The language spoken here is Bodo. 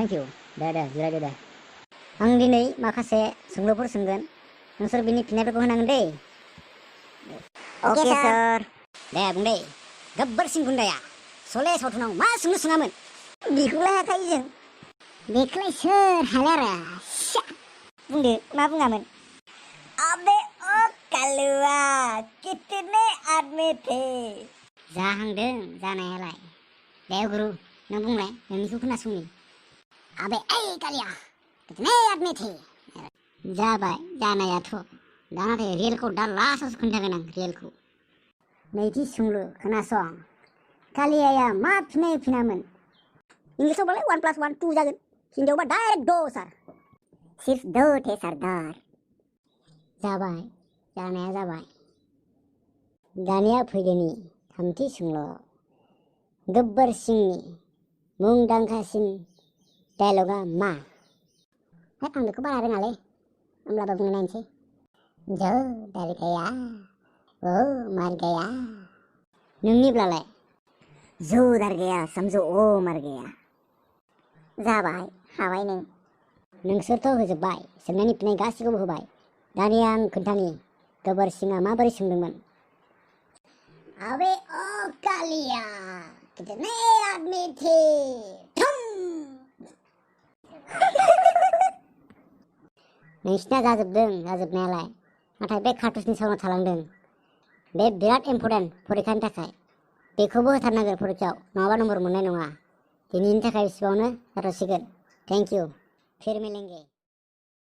Thank you. दे जिरायदो दे। आं दिनै माखासे सोंलुफोर सोंगोन, नोंसोर बिनि फिननायफोरखौ होनांगोन दै। अके सार। दे बुं दै। गब्बर सिं गुन्दाया सले सावथुनाव मा सोंलु सोङामोन? बेखौलाय हाखायो जों। बेखौलाय सोर हानो आरो। बुंदो मा बुङामोन? अबे ओ कालुआ कितने आदमी थे? जाहांदों जानायालाय। दे गुरु नों बुंलाय, नोंनिखौ खोनासंनि। आबे ओइ कालिया कितने आदमी थे? जाबाय जानायाथ', दा नाथाय रियेलखौ दा लास्टआवसो खोन्थागोन आं रियेलखौ। नैथि सोंलु खोनासं। कालियाया मा फिननाय होफिनामोन? इंलिसावबालाय 1 + 1 2 जागोन, हिन्दीयावबा डाइरेक्ट दो सार। सिर्फ दो थे सरदार। जाबाय जानाया जाबाय। दानिया फैदोनि थामथि सोंलु। गब्बर सिंनि मुंदांखासिन डायलगा मा? आं बेखौ बारा रोङालै, होमब्लाबो बुंना नायनोसै। जो डर गया वो मर गया। नोंनिब्लालाय? जो डर गया समझो ओ मर गया। जाबाय हाबाय नों। नोंसोरथ' होजोब्बाय, सोंनायनि फिननाय गासैखौबो होबाय। दानिया आं खोन्थानि गब्बर सिंआ माबोरै सोंदोंमोन। अबे ओ कालिया कितने आदमी थे? नोंसिना जाजोबदों जाजोबनायालाय, नाथाय बे कार्टुसनि साउन्डआ थालांदों। बे बिराद इम्परटेन्ट फरिखानि थाखाय। बेखौबो होथारनांगोन फरिखायाव, नङाबा नम्बर मोननाय नङा। दिनैनि थाखाय बेसेबावनो जाथ'सिगोन। Thank you. फिर मिलेंगे।